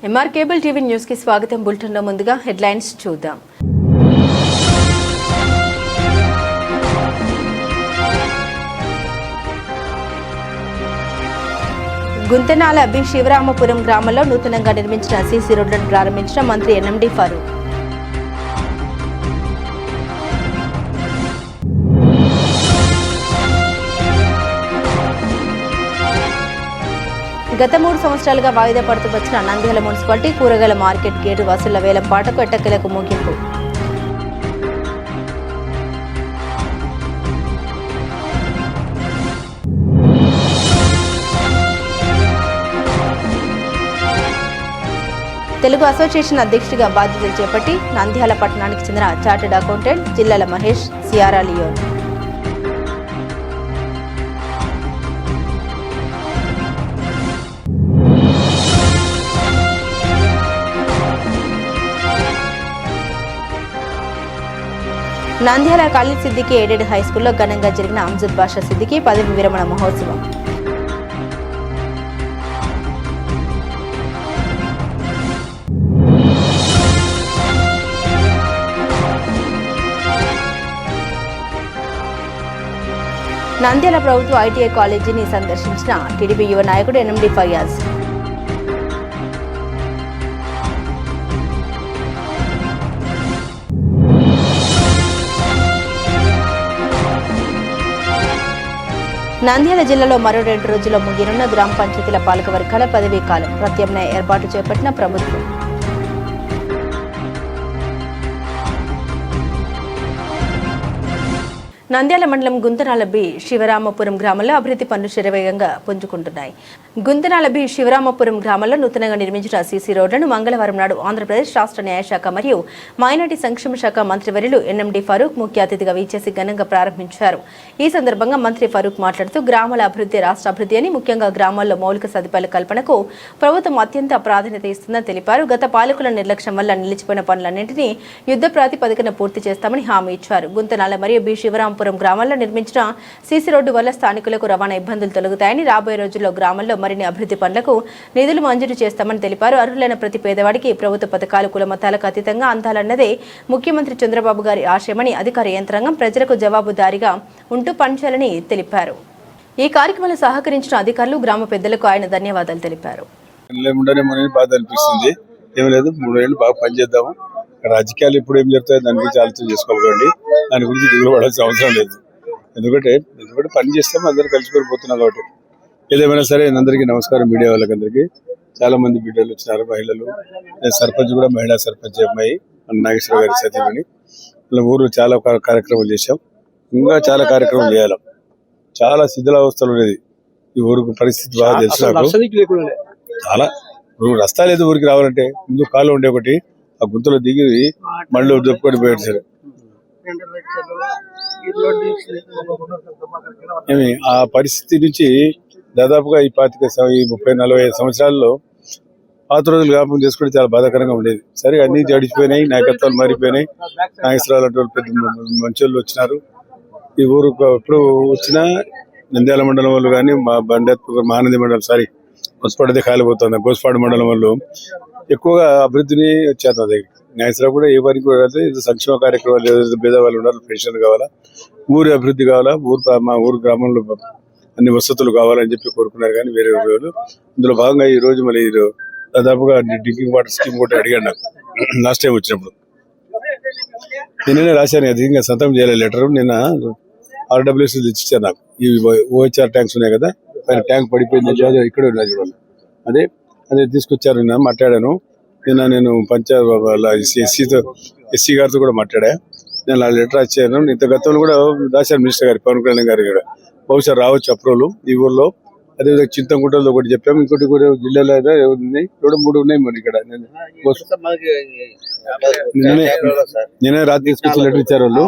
MR cable TV news కి స్వాగతం. Bulletin లో ముందుగా హెడ్లైన్స్ చూద్దాం. గుంతనాల బి శివరామపురం గ్రామంలో నూతనంగా నిర్మించిన సీసీ రోడ్లను ప్రారంభించిన మంత్రి ఎన్ఎండి ఫారూక్. గత 3 సంవత్సరాలుగా వాయిదా పడుతూ వచ్చిన నంద్యాల మున్సిపాలిటీ కూరగాయల మార్కెట్ గేటు వసూళ్ల వేలం పాటకు ఎట్టకేలకు ముగింపు. తెలుగు అసోసియేషన్ అధ్యక్షుడిగా బాధ్యతలు చేపట్టి నంద్యాల పట్టణానికి చెందిన చార్టెడ్ అకౌంటెంట్ జిల్లాల Mahesh Sierra Leone. Nandyal Khalil Siddiqui aided హైస్కూల్లో ఘనంగా జరిగిన అంజద్ బాషా సిద్దికి పదవి విరమణ మహోత్సవం. నంద్యాల ప్రభుత్వ ఐటీఐ కాలేజీని సందర్శించిన టీడీపీ యువ నాయకుడు ఎన్ఎండి ఫయాజ్. నంద్యాల జిల్లాలో మరో 2 రోజుల్లో ముగియనున్న గ్రామ పంచాయతీల పాలక వర్గాల పదవీ కాలం ప్రత్యామ్నాయ ఏర్పాటు చేపట్టిన ప్రభుత్వం. నంద్యాల మండలం గుంతనాల బి శివరామపురం గ్రామంలో అభివృద్ధి పనులు శరవేగంగా పుంజుకుంటున్నాయి. గుంతనాల బి శివరామపురం గ్రామంలో నూతనంగా నిర్మించిన సీసీ రోడ్లను మంగళవారం నాడు ఆంధ్రప్రదేశ్ రాష్ట్ర న్యాయశాఖ మరియు మైనార్టీ సంక్షేమ శాఖ మంత్రివర్యులు ఎన్ఎండి ఫారూక్ ముఖ్య అతిథిగా వీచేసి ఘనంగా ప్రారంభించారు. ఈ సందర్భంగా మంత్రి ఫారూక్ మాట్లాడుతూ గ్రామాల అభివృద్ధి రాష్ట్ర అభివృద్ధి అని, ముఖ్యంగా గ్రామాల్లో మౌలిక సదుపాయాల కల్పనకు ప్రభుత్వం అత్యంత ప్రాధాన్యత ఇస్తుందని తెలిపారు. గత పాలకుల నిర్లక్ష్యం వల్ల నిలిచిపోయిన పనులన్నింటినీ యుద్ధ ప్రాతిపదికన పూర్తి చేస్తామని హామీ ఇచ్చారు. గుంతనాల మరియు బి శివరామపురం గ్రామాల్లో నిర్మించిన సీసీ రోడ్డు వల్ల స్థానికులకు రవాణా ఇబ్బందులు తొలగుతాయని, రాబోయే రోజుల్లో గ్రామంలో మరిన్ని అభివృద్ధి పనులకు నిధులు మంజూరు చేస్తామని తెలిపారు. అర్హులైన ప్రతి పేదవాడికి ప్రభుత్వ పథకాలు కుల మతాలకు అతీతంగా అందాలన్నదే ముఖ్యమంత్రి చంద్రబాబు గారి ఆశయమని, అధికార యంత్రాంగం ప్రజలకు జవాబుదారీగా ఉంటూ పనిచేయాలని తెలిపారు. ఈ కార్యక్రమంలో సహకరించిన అధికారులు, గ్రామ పెద్దలకు ఆయన ధన్యవాదాలు తెలిపారు. రాజకీయాలు ఇప్పుడు ఏం చెప్తాయో దాని గురించి ఆలోచన చేసుకోవాలండి. దాని గురించి దిగులు పడాల్సిన అవసరం లేదు. ఎందుకంటే పని చేస్తాం, అందరూ కలిసిపోయి పోతున్నాం. కాబట్టి ఏదేమైనా సరే అందరికీ నమస్కారం. మీడియా వాళ్ళకందరికీ చాలా మంది బిడ్డలు వచ్చినారు, మహిళలు. సర్పంచ్ కూడా మహిళా సర్పంచ్ అమ్మాయి నాగేశ్వర గారి సతీమణి. ఇలా ఊర్లో చాలా కార్యక్రమాలు చేశాం, ఇంకా చాలా కార్యక్రమాలు చేయాలి. చాలా శిథిలావస్థలు ఉండేది ఈ ఊరికి. పరిస్థితి బాగా తెలుసు నాకు. చాలా రస్తా లేదు ఊరికి రావాలంటే. ముందు కాలు ఉండే ఒకటి, ఆ గుంతలో దిగి మళ్ళీ దొప్పుకొని పోయారు. ఆ పరిస్థితి నుంచి దాదాపుగా ఈ 30-40 సంవత్సరాల్లో పాత రోజులు జ్ఞాపకం చేసుకుంటే చాలా బాధాకరంగా ఉండేది. సరే అన్ని జడిచిపోయినాయి, నాయకత్వాలు మారిపోయినాయి. నాగేశ్వరరావు పెద్ద మంచోళ్ళు వచ్చినారు. ఈ ఊరు ఎప్పుడు వచ్చినా నంద్యాల మండలం వాళ్ళు కానీ, మా మహానంది మండలం గోస్పాడితే కాలిపోతుంది. గోస్పాడు మండలం వాళ్ళు ఎక్కువగా అభివృద్ధిని వచ్చారు నా దగ్గర. న్యాయస్థానం కూడా ఏ వారికి కూడా సంక్షేమ కార్యక్రమాలు, ఏదైతే పేదవాళ్ళు ఉన్నారు పెన్షన్ కావాలా, ఊరి అభివృద్ధి కావాలా, మా ఊరు గ్రామంలో అన్ని వసతులు కావాలని చెప్పి కోరుకున్నారు. కానీ వేరే వాళ్ళు ఇందులో భాగంగా ఈ రోజు మళ్ళీ దాదాపుగా డ్రింకింగ్ వాటర్ స్కీమ్ కూడా అడిగాను నాకు లాస్ట్ టైం వచ్చినప్పుడు. నిన్ననే రాశాను, అది ఇంకా సంతకం చేయలేదు లెటర్. నిన్న RWS తెచ్చిచ్చారు నాకు. ఈ OHR ట్యాంక్స్ ఉన్నాయి కదా, పైన ట్యాంక్ పడిపోయింది ఇక్కడ ఉన్నాయి చూడాలి. అదే తీసుకొచ్చారు. నిన్న మాట్లాడాను. నిన్న నేను ఎస్సీ గారితో కూడా మాట్లాడా. నేను ఆ లెటర్ వచ్చాను. ఇంత గతంలో కూడా రాశాను మినిస్టర్ గారి, పవన్ కళ్యాణ్ గారి కూడా. బహుశా రావచ్చు అప్రూవల్ ఈ ఊర్లో. అదేవిధంగా చింతకుంటలో ఒకటి చెప్పాము, ఇంకోటి కూడా జిల్లాలో 2-3 ఉన్నాయి. మరి ఇక్కడ నేనే రాత్రి తీసుకొచ్చి లెటర్ ఇచ్చారు వాళ్ళు.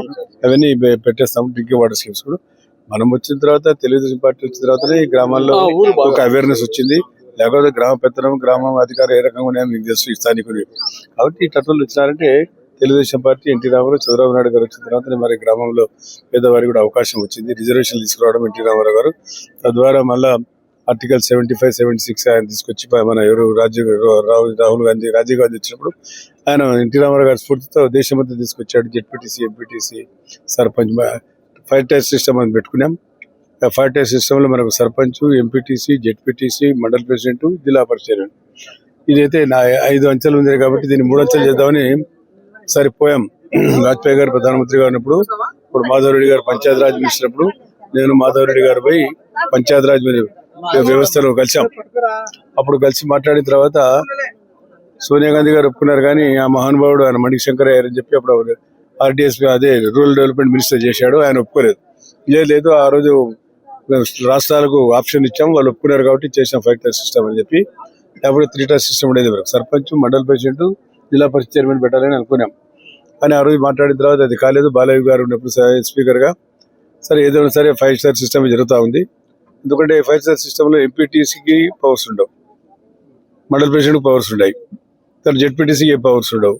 అవన్నీ పెట్టేస్తాము. డ్రింకింగ్ వాటర్ స్కీమ్స్ కూడా మనం వచ్చిన తర్వాత, తెలుగుదేశం పార్టీ వచ్చిన తర్వాతనే ఈ గ్రామాల్లో ఒక అవేర్నెస్ వచ్చింది. లేకపోతే గ్రామ పెత్తనం, గ్రామం అధికారులు ఏ రకంగా ఉన్నాయని మీకు తెలుసు స్థానికులు. కాబట్టి ఈ టట్టులు వచ్చినారంటే తెలుగుదేశం పార్టీ, ఎన్టీ రామారావు, చంద్రబాబు నాయుడు గారు వచ్చిన తర్వాత మరి గ్రామంలో పేదవారికి కూడా అవకాశం వచ్చింది. రిజర్వేషన్లు తీసుకురావడం ఎన్టీ రామారావు గారు. తద్వారా మళ్ళా ఆర్టికల్ 75, 76 ఆయన తీసుకొచ్చి మన ఎవరు రాహుల్ గాంధీ, రాజీవ్ గాంధీ వచ్చినప్పుడు ఆయన ఎన్టీ రామారావు గారి స్ఫూర్తితో దేశమంతా తీసుకొచ్చాడు. ZPTC, MPTC, sarpanch 5 tyre system అని పెట్టుకున్నాం. 5 టైర్ సిస్టమ్ లో మనకు సర్పంచ్, ఎంపీటీసీ, జెడ్పీటీసీ, మండల ప్రెసిడెంట్, జిల్లా పరిషత్. ఇదైతే 5 అంచెలు ఉంది కాబట్టి దీన్ని 3 అంచెలు చేద్దామని సరిపోయాం. వాజ్పేయి గారు ప్రధానమంత్రిగా ఉన్నప్పుడు, ఇప్పుడు మాధవరెడ్డి గారు పంచాయతీరాజ్ మినిస్టర్ అప్పుడు నేను మాధవరెడ్డి గారు పోయి పంచాయతీరాజ్ వ్యవస్థలో కలిసాం. అప్పుడు కలిసి మాట్లాడిన తర్వాత సోనియా గాంధీ గారు ఒప్పుకున్నారు, కానీ ఆ మహానుభావుడు ఆయన మణిక్ శంకర్ అని చెప్పి అప్పుడు ఆర్డీఎస్ అదే రూరల్ డెవలప్మెంట్ మినిస్టర్ చేశాడు. ఆయన ఒప్పుకోలేదు. లేదు ఆ రోజు రాష్ట్రాలకు ఆప్షన్ ఇచ్చాం, వాళ్ళు ఒప్పుకున్నారు కాబట్టి చేసాం 5 టైర్ సిస్టమ్ అని చెప్పి. లేకపోతే 3 టైర్ సిస్టమ్ ఉండేది. సర్పంచ్, మండల ప్రెసిడెంట్, జిల్లా పరిషత్ చైర్మన్ పెట్టాలని అనుకున్నాం. కానీ ఆ రోజు మాట్లాడిన తర్వాత అది కాలేదు. బాలయ్య గారు ఉన్నప్పుడు స్పీకర్ గా సరే ఏదైనా సరే 5 స్టార్ సిస్టమ్ జరుగుతూ ఉంది. ఎందుకంటే 5 స్టార్ సిస్టమ్ లో ఎంపీటీసీకి పవర్స్ ఉండవు, మండల ప్రెసిడెంట్ పవర్స్ ఉన్నాయి, జెడ్పీటీసీకి పవర్స్ ఉండవు.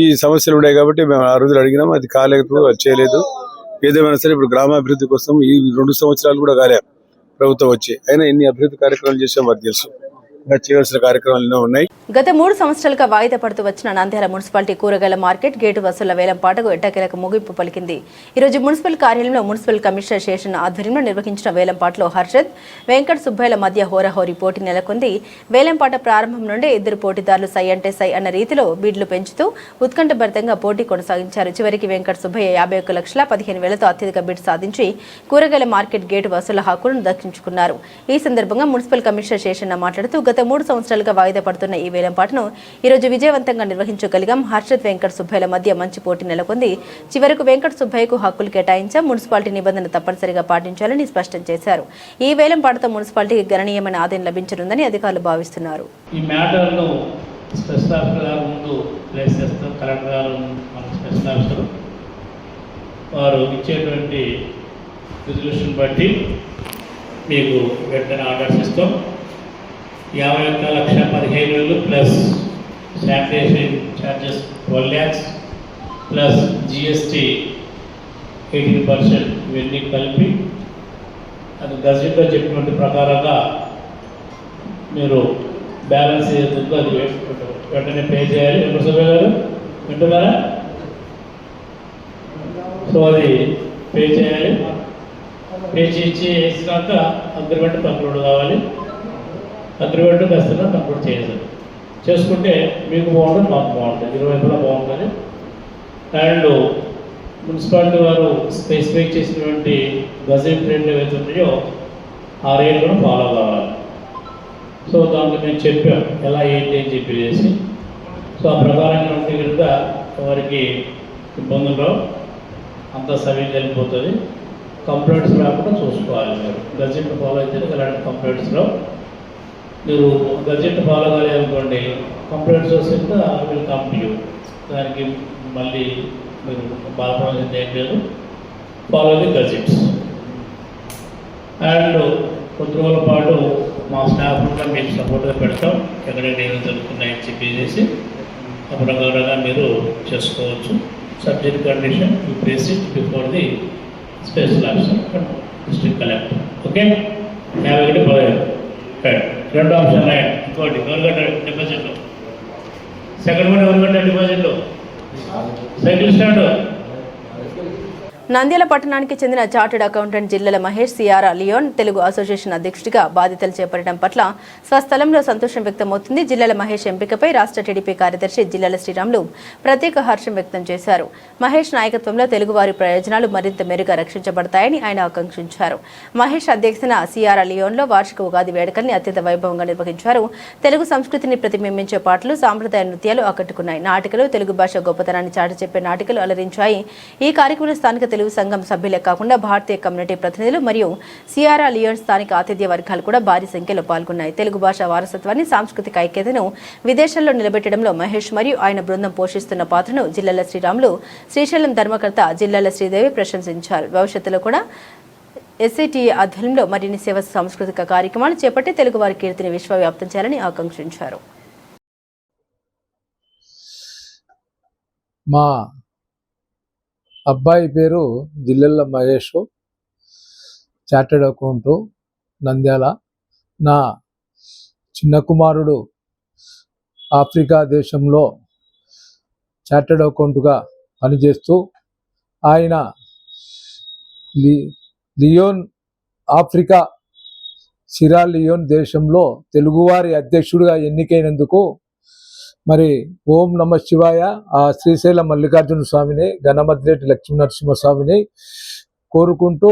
ఈ సమస్యలు ఉన్నాయి కాబట్టి మేము ఆ రోజులు అడిగినాం, అది కాలేదు, అది చేయలేదు. ఏదేమైనా సరే ఇప్పుడు గ్రామాభివృద్ధి కోసం ఈ 2 సంవత్సరాలు కూడా కాలే ప్రభుత్వం వచ్చి, అయినా ఎన్ని అభివృద్ధి కార్యక్రమాలు చేసాం వారికి తెలుసు. ఇంకా చేయవలసిన కార్యక్రమాలు ఎన్నో ఉన్నాయి. గత 3 సంవత్సరాలుగా వాయిదా పడుతూ వచ్చిన నంద్యాల మున్సిపాలిటీ కూరగాయల మార్కెట్ గేటు వసూళ్ల వేలం పాటకు ఎట్టకేలకు ముగింపు పలికింది. ఈరోజు మున్సిపల్ కార్యాలయంలో మున్సిపల్ కమిషనర్ శేషన్ ఆధ్వర్యంలో నిర్వహించిన వేలంపాటలో హర్షద్, వెంకట్ సుబ్బయ్యల మధ్య హోరాహోరీ పోటీ నెలకొంది. వేలంపాట ప్రారంభం నుండి ఇద్దరు పోటీదారులు సై అంటే సై అన్న రీతిలో బీడ్లు పెంచుతూ ఉత్కంఠభరితంగా పోటీ కొనసాగించారు. చివరికి వెంకట్ సుబ్బయ్య 51,15,000తో అత్యధిక బిడ్ సాధించి కూరగాయల మార్కెట్ గేటు వసూళ్ల హక్కులను దక్కించుకున్నారు. ఈ సందర్భంగా మున్సిపల్ కమిషనర్ శేషన్న మాట్లాడుతూ గత 3 సంవత్సరాలుగా వాయిదా పడుతున్న ఈ వేలంపాటను ఈరోజు విజయవంతంగా నిర్వహించగలిగాం. హర్షద్, వెంకట్ సుబ్బయ్యల మధ్య మంచి పోటీ నెలకొంది. చివరకు వెంకట్ సుబ్బయ్యకు హక్కులు కేటాయించాం. మున్సిపాలిటీ నిబంధన తప్పనిసరిగా పాటించాలని స్పష్టం చేశారు. ఈ వేలంపాటతో మున్సిపాలిటీకి గణనీయమైన ఆదాయం లభించనుందని అధికారులు భావిస్తున్నారు. ఈ మ్యాటర్ను స్పెషల్ ఆఫీసర్ గారు ముందు ప్లేస్ చేస్తాం. కలెక్టర్ గారు మన స్పెషల్ ఆఫీసర్ వారు ఇచ్చేటువంటి రిజల్యూషన్ బట్టి మీకు వెంటనే ఆర్డర్స్ ఇస్తాం. 51,15,000 plus sanitation charges 12 lakhs plus GST 18% ఇవన్నీ కలిపి అది గజెట్లో చెప్పినటువంటి ప్రకారంగా మీరు బ్యాలెన్స్ ఏదైతుందో అది వెంటనే పే చేయాలి. వెంకటసుబ్బయ్య గారు వింటున్నారా? సో అది పే చేయాలి. పే చేసి వేసినాక అగ్రిమెంట్ కంక్లూడ్ కావాలి. అగ్రిమెంట్ ఖచ్చితంగా కంక్లూడ్ చేయాలి. చేసుకుంటే మీకు బాగుంటుంది, మాకు బాగుంటుంది, ఇరువైపులా బాగుంటుంది. అండ్ మున్సిపాలిటీ వారు స్పెసిఫై చేసినటువంటి గజెట్ రేట్లు ఏవైతే ఉన్నాయో ఆ రేట్ కూడా ఫాలో కావాలి. సో దాంట్లో మేము చెప్పాం ఎలా ఏంటి అని చెప్పేసి. సో ఆ ప్రకారంగా ఉంటే కనుక వారికి ఇబ్బందుల్లో అంత సర్వీస్ వెళ్ళిపోతుంది. కంప్లైంట్స్ రాకుండా చూసుకోవాలి. మీరు గజెట్ ఫాలో అయితే ఇలాంటి కంప్లైంట్స్లో మీరు గజెట్ ఫాలో కాలేదనుకోండి, కంప్లైంట్స్ వస్తే విల్ కమ్ టు యూ. దానికి మళ్ళీ మీరు బాధపడాల్సింది ఏం లేదు. Follow the గజెట్స్. అండ్ కొద్ది రోజుల పాటు మా స్టాఫ్ కూడా మీకు సపోర్ట్గా పెడతాం. ఎక్కడైనా ఏదో జరుగుతున్నాయని చెప్పేసి ఆ ప్రకారంగా మీరు చేసుకోవచ్చు. Subject condition you place it before the special officer and district collector. Okay, 51 రెండో ఆప్షన్ ఇంకోటి ఎవరికంటే డిపాజిట్లో, సెకండ్ వన్ ఎవరికంటే డిపాజిట్లో సైకిల్ స్టాండ్. నంద్యాల పట్టణానికి చెందిన చార్టెడ్ అకౌంటెంట్ జిల్లాల Mahesh Sierra Leone Telugu association అధ్యక్షుడిగా బాధ్యతలు చేపట్టడం పట్ల స్వస్థలంలో సంతోషం వ్యక్తమవుతుంది. జిల్లాల మహేష్ ఎంపికపై రాష్ట్ర టీడీపీ కార్యదర్శి జిల్లాల శ్రీరాములు ప్రత్యేక హర్షం వ్యక్తం చేశారు. మహేష్ నాయకత్వంలో తెలుగువారి ప్రయోజనాలు మరింత మెరుగ్గా రక్షించబడతాయని ఆయన ఆకాంక్షించారు. మహేష్ అధ్యక్షతన సియారా లియోన్లో వార్షిక ఉగాది వేడుకల్ని అత్యంత వైభవంగా నిర్వహించారు. తెలుగు సంస్కృతిని ప్రతిబింబించే పాటలు, సాంప్రదాయ నృత్యాలు ఆకట్టుకున్నాయి. నాటికలు, తెలుగు భాష గొప్పతనాన్ని చాటి చెప్పే నాటికలు అలరించాయి. ఈ కార్యక్రమంలో స్థానిక తెలుగు సంఘం సభ్యులే కాకుండా భారతీయ కమ్యూనిటీ ప్రతినిధులు మరియు సియారా లియోన్ స్థానిక ఆతిథ్య వర్గాలు కూడా భారీ సంఖ్యలో పాల్గొన్నాయి. తెలుగు భాష వారసత్వాన్ని, సాంస్కృతిక ఐక్యతను విదేశాల్లో నిలబెట్టడంలో మహేష్ మరియు ఆయన బృందం పోషిస్తున్న పాత్రను జిల్లాల శ్రీరాములు, శ్రీశైలం ధర్మకర్త జిల్లాల శ్రీదేవి ప్రశంసించారు. భవిష్యత్తులో కూడా ఎస్ఐటీ ఆధ్వర్యంలో మరిన్ని సేవ సాంస్కృతిక కార్యక్రమాలు చేపట్టి తెలుగువారి కీర్తిని విశ్వవ్యాప్తం చేయాలని ఆకాంక్షించారు. మా అబ్బాయి పేరు జిల్లెళ్ళ మహేష్, చార్టెడ్ అకౌంటు, నంద్యాల. నా చిన్న కుమారుడు ఆఫ్రికా దేశంలో చార్టెడ్ అకౌంట్గా పనిచేస్తూ ఆయన లియోన్ ఆఫ్రికా సిరా లియోన్ దేశంలో తెలుగువారి అధ్యక్షుడిగా ఎన్నికైనందుకు మరి ఓం నమ శివాయ ఆ శ్రీశైల మల్లికార్జున స్వామిని, గణమద్రేటి లక్ష్మీ నరసింహస్వామిని కోరుకుంటూ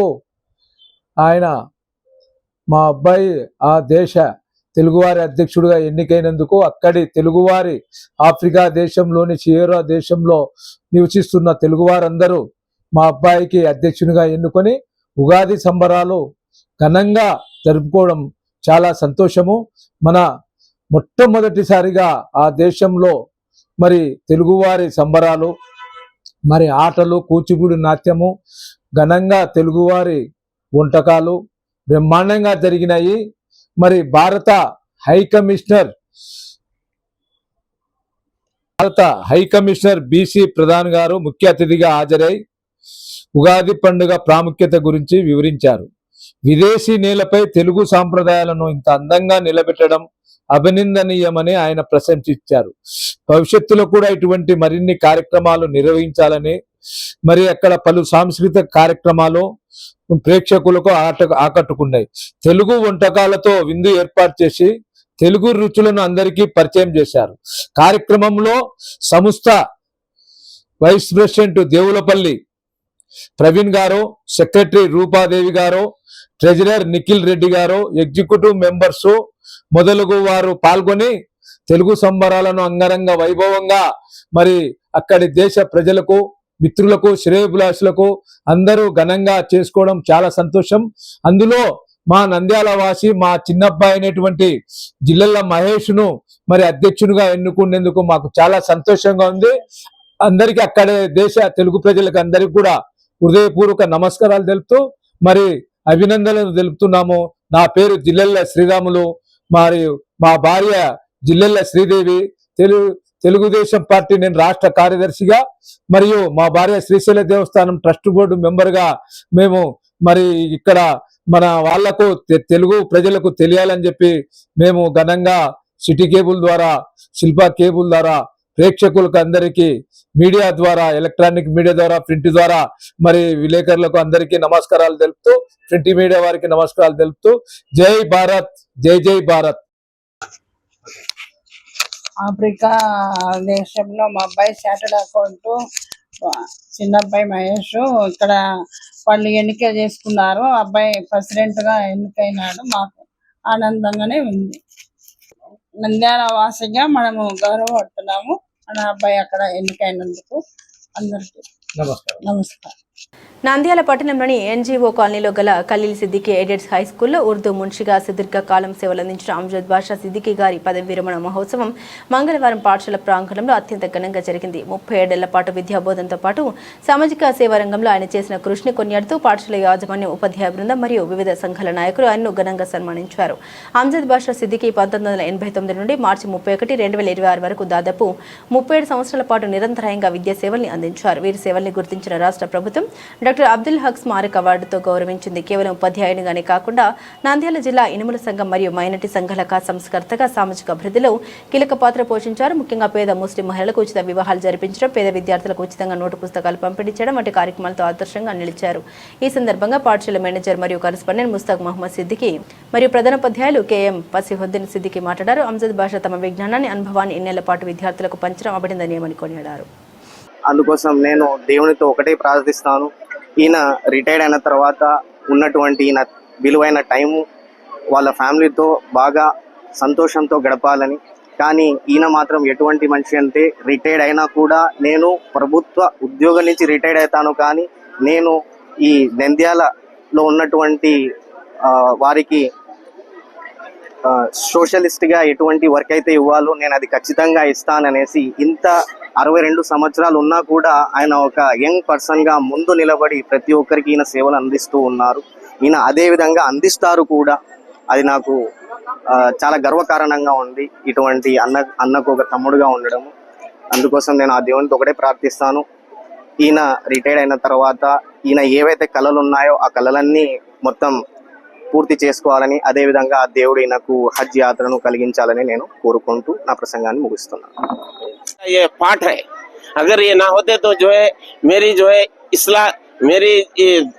ఆయన మా అబ్బాయి ఆ దేశ తెలుగువారి అధ్యక్షుడిగా ఎన్నికైనందుకు అక్కడి తెలుగువారి ఆఫ్రికా దేశంలోని సియెరా దేశంలో నివసిస్తున్న తెలుగువారందరూ మా అబ్బాయికి అధ్యక్షునిగా ఎన్నుకొని ఉగాది సంబరాలు ఘనంగా జరుపుకోవడం చాలా సంతోషము. మన మొట్టమొదటిసారిగా ఆ దేశంలో మరి తెలుగువారి సంబరాలు, మరి ఆటలు, కూచిపూడి నాట్యము, ఘనంగా తెలుగువారి వంటకాలు బ్రహ్మాండంగా జరిగినాయి. మరి భారత హై కమిషనర్ బీసీ ప్రధాన్ గారు ముఖ్య అతిథిగా హాజరై ఉగాది పండుగ ప్రాముఖ్యత గురించి వివరించారు. విదేశీ నేలపై తెలుగు సాంప్రదాయాలను ఇంత అందంగా నిలబెట్టడం అభినందనీయమని ఆయన ప్రశంసించారు. భవిష్యత్తులో కూడా ఇటువంటి మరిన్ని కార్యక్రమాలు నిర్వహించాలని, మరి అక్కడ పలు సాంస్కృతిక కార్యక్రమాలు ప్రేక్షకులకు ఆకట్టుకున్నాయి. తెలుగు వంటకాలతో విందు ఏర్పాటు చేసి తెలుగు రుచులను అందరికీ పరిచయం చేశారు. కార్యక్రమంలో సంస్థ వైస్ ప్రెసిడెంట్ దేవులపల్లి ప్రవీణ్ గారు, సెక్రటరీ రూపాదేవి గారు, ట్రెజరర్ నిఖిల్ రెడ్డి గారు, ఎగ్జిక్యూటివ్ మెంబర్స్ మొదలగు వారు పాల్గొని తెలుగు సంబరాలను అంగరంగ వైభవంగా మరి అక్కడి దేశ ప్రజలకు, మిత్రులకు, శ్రేయోభిలాషులకు అందరూ ఘనంగా చేసుకోవడం చాలా సంతోషం. అందులో మా నంద్యాల వాసి మా చిన్నబ్బాయి అయినటువంటి జిల్లెల మహేష్ను మరి అధ్యక్షునిగా ఎన్నుకునేందుకు మాకు చాలా సంతోషంగా ఉంది. అందరికీ అక్కడే దేశ తెలుగు ప్రజలకు అందరికీ కూడా హృదయపూర్వక నమస్కారాలు తెలుపుతూ మరి అభినందనలు తెలుపుతున్నాము. నా పేరు జిల్లెల శ్రీరాములు, మరియు మా భార్య జిల్లెల శ్రీదేవి. తెలుగుదేశం పార్టీ నేను రాష్ట్ర కార్యదర్శిగా, మరియు మా భార్య శ్రీశైల దేవస్థానం ట్రస్ట్ బోర్డు మెంబర్గా మేము మరి ఇక్కడ మన వాళ్లకు తెలుగు ప్రజలకు తెలియాలని చెప్పి మేము ఘనంగా సిటీ కేబుల్ ద్వారా, శిల్పా కేబుల్ ద్వారా ప్రేక్షకులకు అందరికీ మీడియా ద్వారా, ఎలక్ట్రానిక్ మీడియా ద్వారా, ప్రింట్ ద్వారా మరి విలేకరులకు అందరికీ నమస్కారాలు తెలుపుతూ, ప్రింట్ మీడియా వారికి నమస్కారాలు తెలుపుతూ జై భారత్, జై జై భారత్. ఆఫ్రికా దేశంలో మా అబ్బాయి చార్టెడ్ అకౌంట్, చిన్న అబ్బాయి మహేష్ ఇక్కడ వాళ్ళు ఎన్నిక చేసుకున్నారు. అబ్బాయి ప్రెసిడెంట్ గా ఎన్నికైనాడు. మాకు ఆనందంగానే ఉంది. నంద్యాల వాసిగా మనము గౌరవపడుతున్నాము. మన అబ్బాయి అక్కడ ఎన్నికైనందుకు అందరికీ నమస్కారం. నంద్యాల పట్టణంలోని ఎన్జీఓ కాలనీలో గల ఖలీల్ సిద్దికీ ఎయిడెడ్ హై స్కూల్లో ఉర్దూ మున్షిగా సుదీర్ఘకాలం సేవలందించిన అమ్జద్ బాషా సిద్దికీ గారి పదవి విరమణ మహోత్సవం మంగళవారం పాఠశాల ప్రాంగణంలో అత్యంత ఘనంగా జరిగింది. 37 ఏళ్ల పాటు విద్యాబోధనతో పాటు సామాజిక సేవా రంగంలో ఆయన చేసిన కృషిని కొనియాడుతూ పాఠశాల యాజమాన్యం, ఉపాధ్యాయ బృందం మరియు వివిధ సంఘాల నాయకులు ఆయన్ను ఘనంగా సన్మానించారు. అమ్జద్ బాషా సిద్దికీ 1989 నుండి మార్చి 31, 2026 వరకు దాదాపు 37 సంవత్సరాల పాటు నిరంతరాయంగా విద్యా సేవల్ని అందించారు. వీరి సేవల్ని గుర్తించిన రాష్ట్ర ప్రభుత్వం డాక్టర్ అబ్దుల్ హక్ స్మారక అవార్డుతో గౌరవించింది. కేవలం ఉపాధ్యాయునిగానే కాకుండా నంద్యాల జిల్లా ఇనుముల సంఘం మరియు మైనార్టీ సంఘాల సంస్కర్తగా సామాజిక అభివృద్ధిలో కీలక పాత్ర పోషించారు. ముఖ్యంగా పేద ముస్లిం మహిళలకు ఉచిత వివాహాలు జరిపించడం, పేద విద్యార్థులకు ఉచితంగా నోటు పుస్తకాలు పంపిణీ చేయడం వంటి కార్యక్రమాలతో ఆదర్శంగా నిలిచారు. ఈ సందర్భంగా పాఠశాల మేనేజర్ మరియు కరెస్పాండెంట్ ముస్తాక్ మహమ్మద్ సిద్దికీ మరియు ప్రధానోపాధ్యాయులు కేఎం పసిహుద్దీన్ సిద్దికీ మాట్లాడారు. అమ్జద్ బాషా తమ విజ్ఞానాన్ని, అనుభవాన్ని ఇన్నేళ్ల పాటు విద్యార్థులకు పంచడం అభినందనీయమని కొనియాడారు. అందుకోసం నేను దేవునితో ఒకటే ప్రార్థిస్తాను, ఈయన రిటైర్డ్ అయిన తర్వాత ఉన్నటువంటి ఈయన విలువైన టైము వాళ్ళ ఫ్యామిలీతో బాగా సంతోషంతో గడపాలని. కానీ ఈయన మాత్రం ఎటువంటి మనిషి అంటే, రిటైర్డ్ అయినా కూడా నేను ప్రభుత్వ ఉద్యోగం నుంచి రిటైర్డ్ అవుతాను, కానీ నేను ఈ నంద్యాలలో ఉన్నటువంటి వారికి సోషలిస్ట్గా ఎటువంటి వర్క్ అయితే ఇవ్వాలో నేను అది ఖచ్చితంగా ఇస్తాననేసి, ఇంత 62 సంవత్సరాలు ఉన్నా కూడా ఆయన ఒక యంగ్ పర్సన్గా ముందు నిలబడి ప్రతి ఒక్కరికి ఈయన సేవలు అందిస్తూ ఉన్నారు. ఈయన అదే విధంగా అందిస్తారు కూడా. అది నాకు చాలా గర్వకారణంగా ఉంది, ఇటువంటి అన్నకు ఒక తమ్ముడుగా ఉండడం. అందుకోసం నేను ఆ దేవునితో ఒకటే ప్రార్థిస్తాను, ఈయన రిటైర్డ్ అయిన తర్వాత ఈయన ఏవైతే కళలు ఉన్నాయో ఆ కళలన్నీ మొత్తం పూర్తి చేసుకోవాలని, అదేవిధంగా ఆ దేవుడి నాకు హజ్ యాత్రను కలిగించాలని నేను కోరుకుంటూ నా ప్రసంగాన్ని ముగిస్తున్నాను. ये पाठ है, अगर ये ना होते तो जो है मेरी जो है इस्लाह मेरी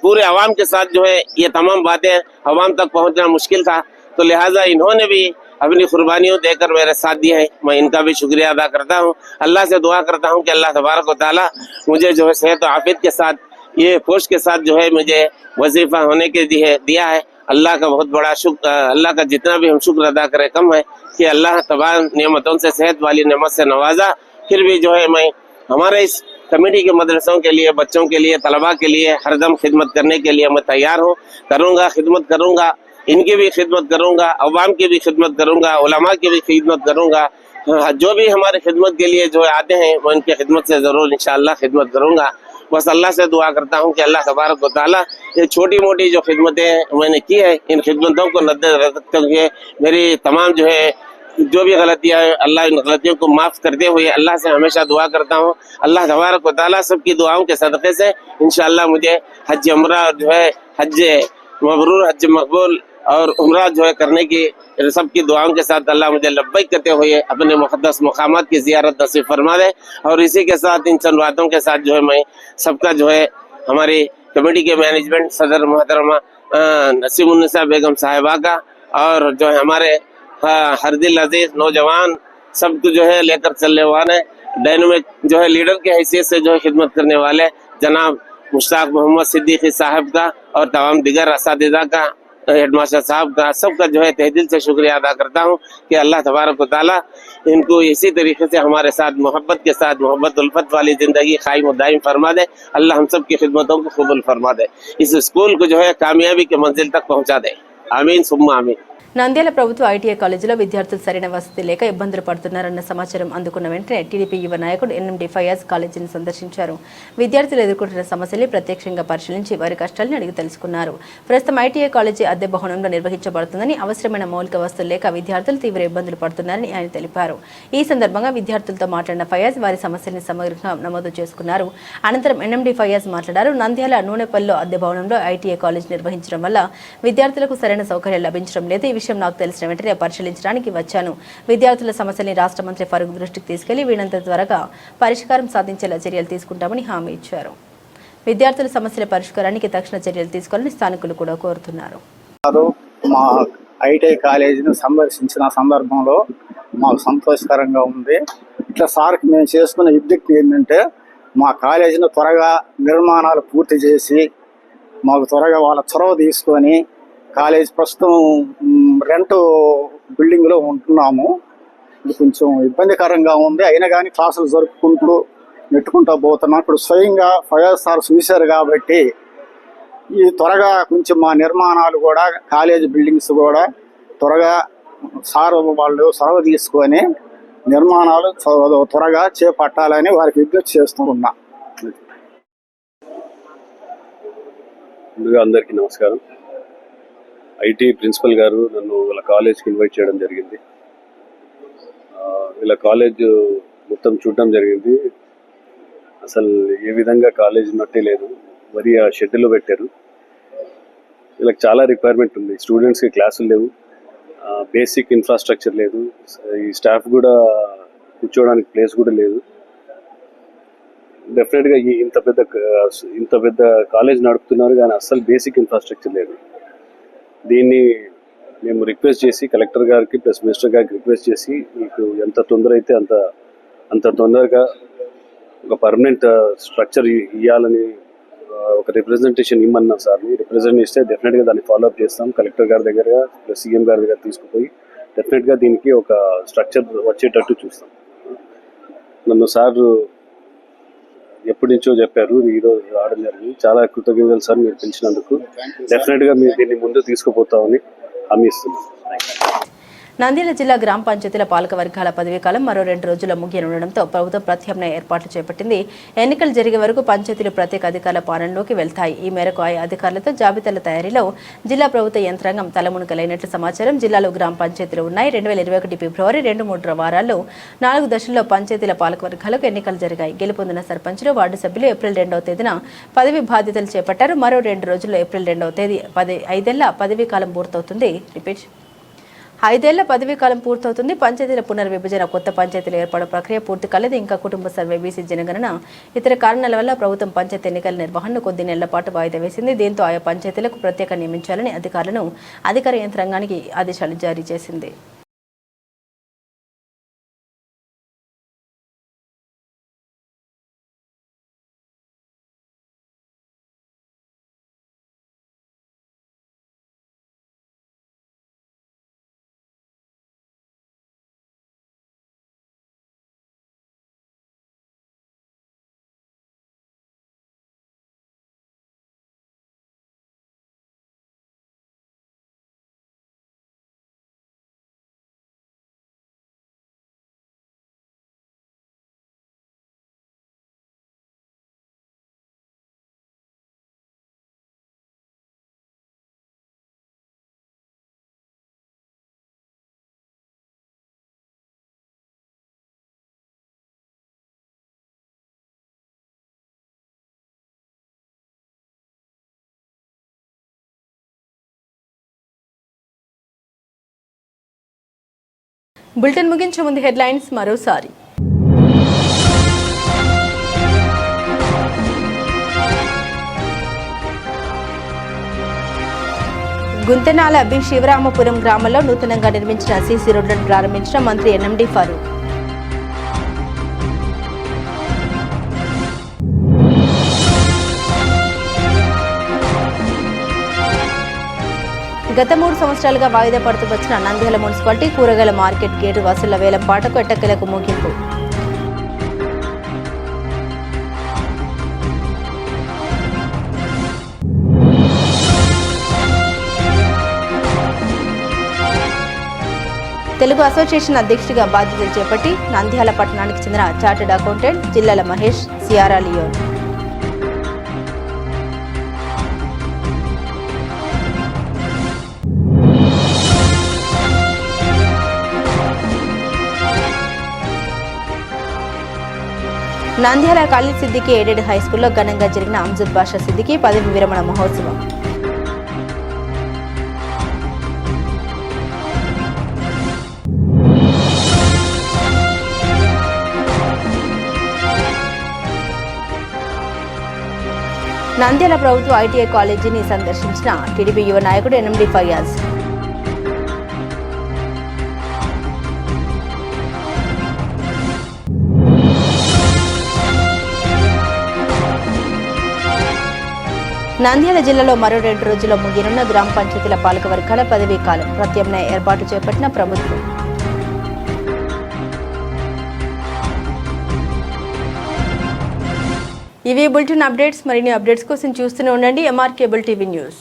पूरे अवाम के साथ जो है ये तमाम बातें अवाम तक पहुंचना मुश्किल था। तो लिहाजा इन्होंने भी अपनी कुर्बानियों देकर मेरे साथ दिए हैं, मैं इनका भी शुक्रिया अदा करता हूं। अल्लाह से दुआ करता हूं कि अल्लाह तबारक व तआला मुझे जो है सेहत और आफियत के साथ ये पोस्ट के साथ जो है मुझे वजीफा होने के दिया है। अल्लाह का बहुत बड़ा शुक्र, अल्लाह का जितना भी हम शुक्र अदा करें कम है कि अल्लाह तमाम नेमतों से, सेहत वाली नेमत से नवाजा। फिर भी जो है मैं हमारे इस कमेटी के मदरसों के लिए, बच्चों के लिए, तलबा के लिए हरदम खिदमत करने के लिए मैं तैयार हूँ, करूँगा, खिदमत करूँगा, इनकी भी खिदमत करूँगा, अवाम की भी खिदमत करूँगा, उलमा की भी खिदमत करूँगा। जो भी हमारे खिदमत के लिए जो आते हैं मैं उनकी खिदमत से ज़रूर इंशाअल्लाह खिदमत करूँगा। बस अल्लाह से दुआ करता हूँ कि अल्लाह तबारक व तआला ये छोटी मोटी जो खिदमतें मैंने की है, इन खिदमतों को नजर रखते हुए मेरी तमाम जो है जो भी गलतियाँ हैं, अल्लाह इन गलतियों को माफ़ करते हुए अल्लाह से हमेशा दुआ करता हूँ। अल्लाह तबारक व तआला सबकी दुआओं के सदक़े से इंशाअल्लाह मुझे हज उम्रा जो है हज मबरूर, हज मकबूल और उम्रा जो है करने की सबकी दुआओं के साथ अल्लाह मुझे लब्बैक करते हुए अपने मुक़द्दस मकामात की ज़ियारत नसीब फरमा दे। और इसी के साथ इन चंद बातों के साथ जो है मैं सबका जो है हमारी कमेटी के मैनेजमेंट सदर मोहतरमा नसीमुन्निसा बेगम साहिबा का और जो है हमारे हरदिल अजीज नौजवान सबको जो है लेकर चलने वाले डायनामिक जो है लीडर के हैसियत से जो है खिदमत करने वाले जनाब मुश्ताक मोहम्मद सिद्दीकी साहब का और तमाम दिगर असातिज़ा का, हेडमास्टर साहब का, सबका जो है तहे दिल से शुक्रिया अदा करता हूँ कि अल्लाह तबारक व तआला इनको इसी तरीके से हमारे साथ मोहब्बत के साथ मोहब्बत उल्फत वाली ज़िंदगी कायम व दायम फरमा दे। अल्लाह हम सब की खिदमतों को कबूल फरमा दे, इस स्कूल को जो है कामयाबी के मंजिल तक पहुँचा दे। आमीन सुम्मा आमीन। నంద్యాల ప్రభుత్వ ఐటీఐ కాలేజీలో విద్యార్థులు సరైన వసతి లేక ఇబ్బందులు పడుతున్నారన్న సమాచారం అందుకున్న వెంటనే టీడీపీ యువ నాయకుడు ఎన్ఎండి ఫయాజ్ కాలేజీని సందర్శించారు. విద్యార్థులు ఎదుర్కొంటున్న సమస్యల్ని ప్రత్యక్షంగా పరిశీలించి వారి కష్టాలను అడిగి తెలుసుకున్నారు. ప్రస్తుతం ఐటీఐ కాలేజీ అద్దె భవనంలో నిర్వహించబడుతుందని, అవసరమైన మౌలిక వసతులు లేక విద్యార్థులు తీవ్ర ఇబ్బందులు పడుతున్నారని ఆయన తెలిపారు. ఈ సందర్భంగా విద్యార్థులతో మాట్లాడిన ఫయాజ్ వారి సమస్యల్ని సమగ్రంగా నమోదు చేసుకున్నారు. అనంతరం ఎన్ఎండి ఫయాజ్ మాట్లాడారు. నంద్యాల నూనెపల్లిలో అద్దె భవనంలో ఐటీఐ కాలేజీ నిర్వహించడం వల్ల విద్యార్థులకు సరైన సౌకర్యాలు లభించడం లేదు. ఈ విషయం నాకు తెలిసిన వెంటనే పరిశీలించడానికి వచ్చాను. విద్యార్థుల సమస్యల్ని రాష్ట్ర మంత్రి ఫరూక్ దృష్టికి తీసుకెళ్లి వీలంత త్వరగా పరిష్కారం సాధించేలా చర్యలు తీసుకుంటామని హామీ ఇచ్చారు. విద్యార్థుల సమస్యల పరిష్కారానికి తక్షణ చర్యలు తీసుకోవాలని స్థానికులు కూడా కోరుతున్నారు. మా ఐటీఐ కాలేజీని సందర్శించిన సందర్భంలో మాకు సంతోషకరంగా ఉంది. ఇట్లా సార్కి మేము చేసుకున్న విజ్ఞప్తి ఏంటంటే మా కాలేజీని త్వరగా నిర్మాణాలు పూర్తి చేసి మాకు త్వరగా వాళ్ళ చొరవ తీసుకొని, కాలేజ్ ప్రస్తుతం రెంట్ బిల్డింగ్లో ఉంటున్నాము. ఇది కొంచెం ఇబ్బందికరంగా ఉంది. అయినా కానీ క్లాసులు జరుపుకుంటూ నెట్టుకుంటూ పోతున్నాం. ఇప్పుడు స్వయంగా ఫయాజ్ సార్ చూశారు కాబట్టి ఈ త్వరగా కొంచెం మా నిర్మాణాలు కూడా, కాలేజ్ బిల్డింగ్స్ కూడా త్వరగా సార్ వాళ్ళు చొరవ తీసుకొని నిర్మాణాలు త్వరగా చేపట్టాలని వారికి విజ్ఞప్తి చేస్తూ ఉన్నా. ముందుగా అందరికీ నమస్కారం. ఐటీ ప్రిన్సిపల్ గారు నన్ను వీళ్ళ కాలేజ్కి ఇన్వైట్ చేయడం జరిగింది. వీళ్ళ కాలేజ్ మొత్తం చూడడం జరిగింది. అసలు ఏ విధంగా కాలేజ్ ఉన్నట్టే లేదు, మరి ఆ షెడ్యూల్లో పెట్టారు. వీళ్ళకి చాలా రిక్వైర్మెంట్ ఉంది. స్టూడెంట్స్కి క్లాసులు లేవు, బేసిక్ ఇన్ఫ్రాస్ట్రక్చర్ లేదు, ఈ స్టాఫ్ కూడా కూర్చోవడానికి ప్లేస్ కూడా లేదు. డెఫినెట్గా ఇంత పెద్ద కాలేజ్ నడుపుతున్నారు కానీ అస్సలు బేసిక్ ఇన్ఫ్రాస్ట్రక్చర్ లేదు. దీన్ని మేము రిక్వెస్ట్ చేసి కలెక్టర్ గారికి ప్లస్ మినిస్టర్ గారికి రిక్వెస్ట్ చేసి మీకు ఎంత తొందర అయితే అంత తొందరగా ఒక పర్మనెంట్ స్ట్రక్చర్ ఇవ్వాలని ఒక రిప్రజెంటేషన్ ఇమ్మన్నాం సార్ని. రిప్రజెంట్ ఇస్తే డెఫినెట్గా దాన్ని ఫాలోఅప్ చేస్తాం. కలెక్టర్ గారి దగ్గర ప్లస్ సీఎం గారి దగ్గర తీసుకుపోయి డెఫినెట్గా దీనికి ఒక స్ట్రక్చర్ వచ్చేటట్టు చూస్తాం. నన్ను సార్ ఎప్పటి నుంచో చెప్పారు, ఈరోజు రావడం జరిగింది. చాలా కృతజ్ఞతలు సార్ మీరు పిలిచినందుకు. డెఫినెట్గా మీరు దీన్ని ముందు తీసుకుపోతామని హామీ ఇస్తున్నాం. నంద్యాల జిల్లా గ్రామ పంచాయతీల పాలక వర్గాల పదవీకాలం మరో 2 రోజుల్లో ముగియనుండడంతో ప్రభుత్వం ప్రత్యామ్నాయ ఏర్పాట్లు చేపట్టింది. ఎన్నికలు జరిగే వరకు పంచాయతీలు ప్రత్యేక అధికారుల పాలనలోకి వెళ్తాయి. ఈ మేరకు ఆయా అధికారులతో జాబితాల తయారీలో జిల్లా ప్రభుత్వ యంత్రాంగం తలమునకలైనట్లు సమాచారం. జిల్లాలో గ్రామ పంచాయతీలు ఉన్నాయి. 2021 ఫిబ్రవరి 2-3 వారాల్లో 4 దశల్లో పంచాయతీల పాలక వర్గాలకు ఎన్నికలు జరిగాయి. గెలుపొందిన సర్పంచులు, వార్డు సభ్యులు ఏప్రిల్ 2వ తేదీన పదవి బాధ్యతలు చేపట్టారు. మరో 2 రోజుల్లో ఏప్రిల్ 2వ తేదీ 5 ఏళ్ల పదవీకాలం పూర్తవుతుంది. 5 ఏళ్ల పదవీకాలం పూర్తవుతుంది. పంచాయతీల పునర్విభజన, కొత్త పంచాయతీల ఏర్పాటు ప్రక్రియ పూర్తి కాలేదు. ఇంకా కుటుంబ సర్వే, బీసీ జనగణన ఇతర కారణాల వల్ల ప్రభుత్వం పంచాయతీ ఎన్నికల నిర్వహణను కొద్ది నెలల పాటు వాయిదా వేసింది. దీంతో ఆయా పంచాయతీలకు ప్రత్యేక నియమించాలని అధికారులను అధికార యంత్రాంగానికి ఆదేశాలు జారీ చేసింది. బులెటిన్ ముగించే ముందు హెడ్లైన్స్ మరోసారి. గుంతెనాల బి శివరామపురం గ్రామంలో నూతనంగా నిర్మించిన సీసీ రోడ్లను ప్రారంభించిన మంత్రి ఎన్ఎండి ఫారూక్. గత 3 సంవత్సరాలుగా వాయిదా పడుతూ వచ్చిన నంద్యాల మున్సిపాలిటీ కూరగాయల మార్కెట్ గేటు వసూళ్ల వేలం పాటకు ఎట్టకేలకు ముగింపు. తెలుగు అసోసియేషన్ అధ్యక్షుడిగా బాధ్యతలు చేపట్టి నంద్యాల పట్టణానికి చెందిన చార్టెడ్ అకౌంటెంట్ జిల్లాల మహేష్ సియారా లియోన్. నంద్యాల ఖాళీ సిద్దికి ఎయిడెడ్ హైస్కూల్లో ఘనంగా జరిగిన అంజద్ బాషా సిద్దికి పదవి విరమణ మహోత్సవం. నంద్యాల ప్రభుత్వ ఐటీఐ కాలేజీని సందర్శించిన టీడీపీ యువ నాయకుడు ఎన్ఎండి ఫయాజ్. నంద్యాల జిల్లాలో మరో 2 రోజుల్లో ముగియనున్న గ్రామ పంచాయతీల పాలక వర్గాల పదవీ కాలం ప్రత్యామ్నాయ ఏర్పాటు చేపట్టిన ప్రభుత్వం. ఇవి బులెటిన్ అప్డేట్స్. మరిన్ని అప్డేట్స్ కోసం చూస్తూనే ఉండండి ఎంఆర్ కేబుల్ టీవీ న్యూస్.